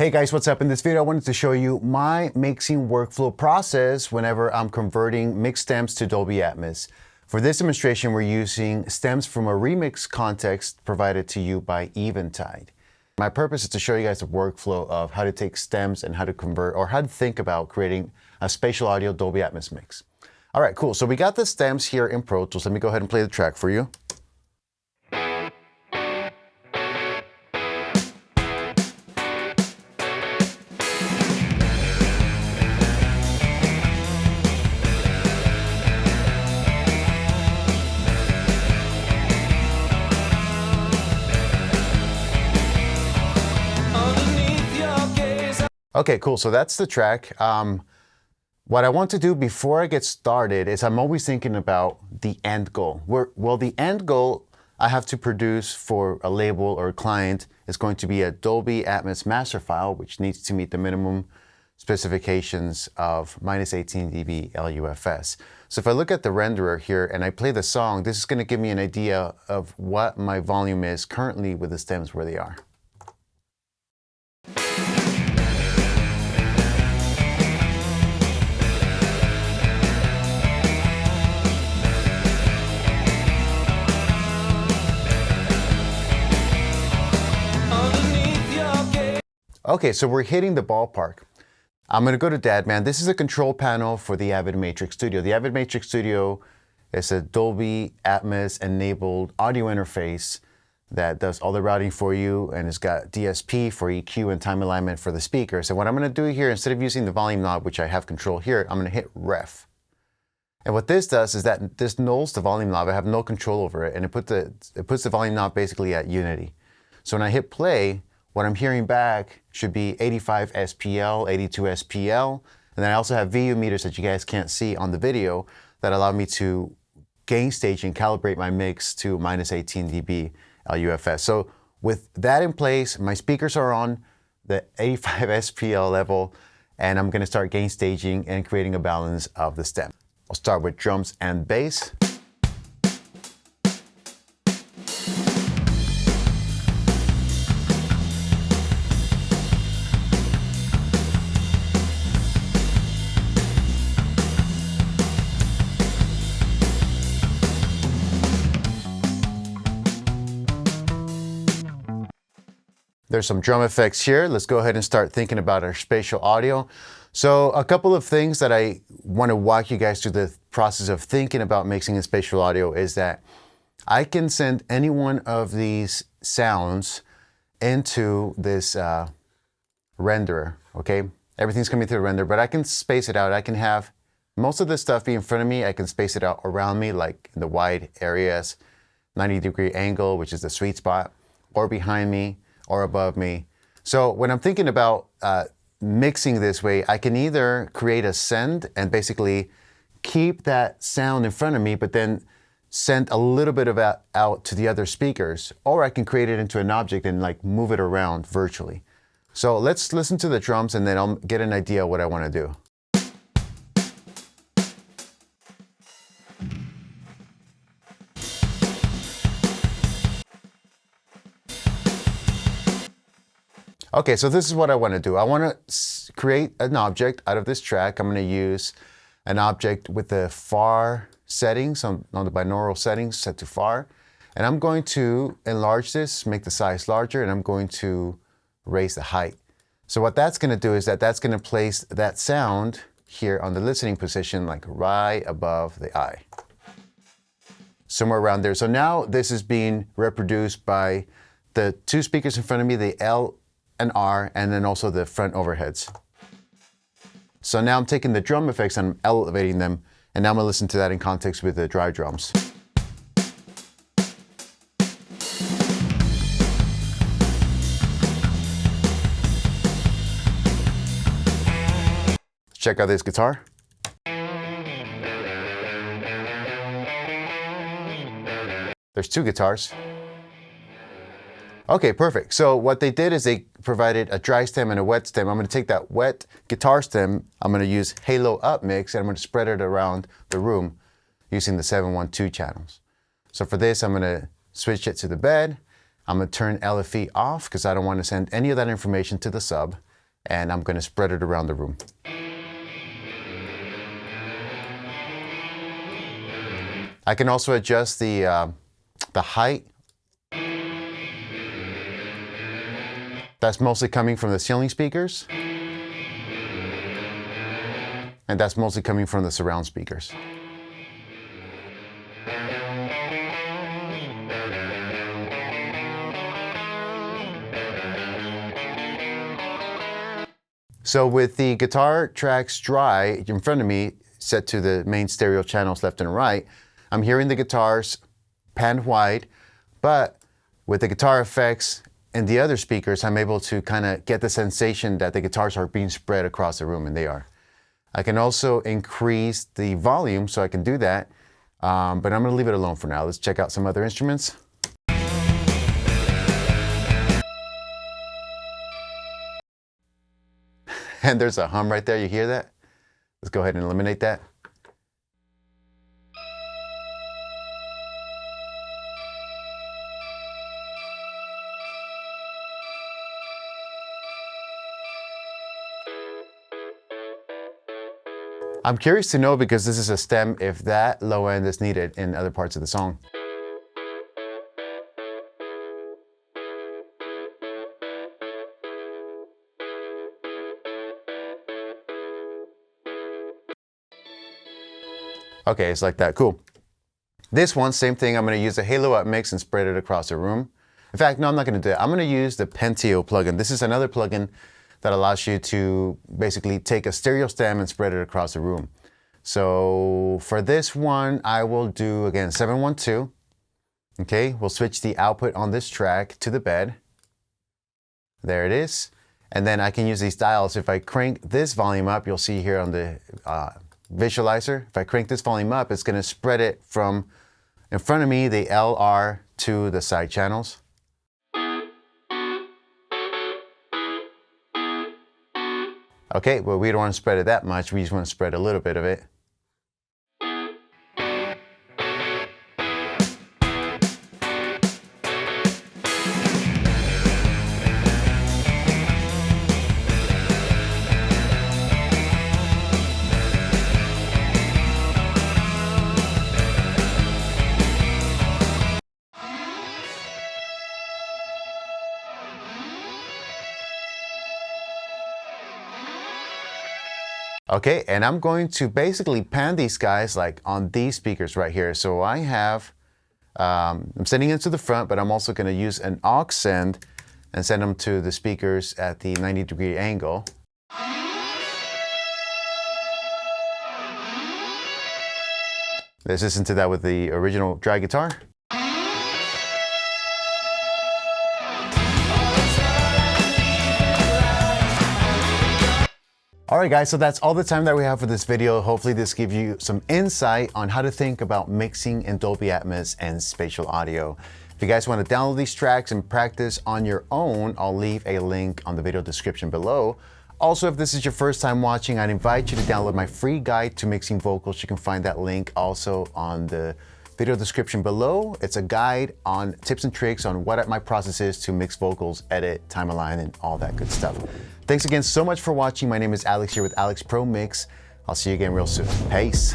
Hey guys, what's up? In this video, I wanted to show you my mixing workflow process whenever I'm converting mixed stems to Dolby Atmos. For this demonstration, we're using stems from a remix context provided to you by Eventide. My purpose is to show you guys the workflow of how to take stems and how to convert, or how to think about creating a spatial audio Dolby Atmos mix. All right, cool. So we got the stems here in Pro Tools. Let me go ahead and play the track for you. Okay, cool. So that's the track. What I want to do before I get started is I'm always thinking about the end goal. Well, the end goal I have to produce for a label or a client is going to be a Dolby Atmos master file, which needs to meet the minimum specifications of -18 dB LUFS. So if I look at the renderer here and I play the song, this is going to give me an idea of what my volume is currently with the stems where they are. Okay, so we're hitting the ballpark. I'm gonna go to Dadman. This is a control panel for the Avid Matrix Studio. The Avid Matrix Studio is a Dolby Atmos enabled audio interface that does all the routing for you, and it's got DSP for EQ and time alignment for the speakers. And what I'm gonna do here, instead of using the volume knob, which I have control here, I'm gonna hit Ref. And what this does is that this nulls the volume knob. I have no control over it, and it puts the volume knob basically at unity. So when I hit play, what I'm hearing back should be 85 SPL, 82 SPL, and then I also have VU meters that you guys can't see on the video that allow me to gain stage and calibrate my mix to -18 dB LUFS. So with that in place, my speakers are on the 85 SPL level, and I'm gonna start gain staging and creating a balance of the stem. I'll start with drums and bass. There's some drum effects here. Let's go ahead and start thinking about our spatial audio. So a couple of things that I want to walk you guys through the process of thinking about mixing in spatial audio is that I can send any one of these sounds into this renderer, okay? Everything's coming through the renderer, but I can space it out. I can have most of this stuff be in front of me. I can space it out around me, like in the wide areas, 90-degree angle, which is the sweet spot, or behind me, or above me. So when I'm thinking about mixing this way, I can either create a send and basically keep that sound in front of me, but then send a little bit of it out to the other speakers, or I can create it into an object and like move it around virtually. So let's listen to the drums and then I'll get an idea of what I want to do. Okay, so this is what I want to do. I want to create an object out of this track. I'm going to use an object with the far settings, on the binaural settings set to far. And I'm going to enlarge this, make the size larger, and I'm going to raise the height. So what that's going to do is that's going to place that sound here on the listening position, like right above the eye. Somewhere around there. So now this is being reproduced by the two speakers in front of me, the L and R, and then also the front overheads. So now I'm taking the drum effects and I'm elevating them, and now I'm gonna listen to that in context with the dry drums. Check out this guitar. There's two guitars. Okay, perfect. So what they did is they provided a dry stem and a wet stem. I'm going to take that wet guitar stem, I'm going to use Halo Up Mix, and I'm going to spread it around the room using the 712 channels. So for this, I'm going to switch it to the bed. I'm going to turn LFE off because I don't want to send any of that information to the sub. and I'm going to spread it around the room. I can also adjust the height. That's mostly coming from the ceiling speakers. And that's mostly coming from the surround speakers. So with the guitar tracks dry in front of me, set to the main stereo channels left and right, I'm hearing the guitars panned wide, but with the guitar effects and the other speakers, I'm able to kind of get the sensation that the guitars are being spread across the room, and they are. I can also increase the volume, so I can do that, but I'm gonna leave it alone for now. Let's check out some other instruments. And there's a hum right there, you hear that? Let's go ahead and eliminate that. I'm curious to know, because this is a stem, if that low end is needed in other parts of the song. Okay, it's like that, cool. This one, same thing, I'm gonna use the Halo Up mix and spread it across the room. In fact, no, I'm not gonna do it. I'm gonna use the Pentio plugin. This is another plugin that allows you to basically take a stereo stem and spread it across the room. So for this one, I will do, again, 712. Okay, we'll switch the output on this track to the bed. There it is. And then I can use these dials. If I crank this volume up, you'll see here on the visualizer, if I crank this volume up, it's gonna spread it from in front of me, the LR, to the side channels. Okay, well, we don't want to spread it that much. We just want to spread a little bit of it. Okay, and I'm going to basically pan these guys like on these speakers right here. So I have, I'm sending it to the front, but I'm also going to use an aux send and send them to the speakers at the 90-degree angle. Let's listen to that with the original dry guitar. All right, guys, so that's all the time that we have for this video. Hopefully this gives you some insight on how to think about mixing in Dolby Atmos and spatial audio. If you guys want to download these tracks and practice on your own, I'll leave a link on the video description below. Also, if this is your first time watching, I'd invite you to download my free guide to mixing vocals. You can find that link also on the video description below. It's a guide on tips and tricks on what my process is to mix vocals, edit, time align, and all that good stuff. Thanks again so much for watching. My name is Alex here with Alex Pro Mix. I'll see you again real soon. Peace.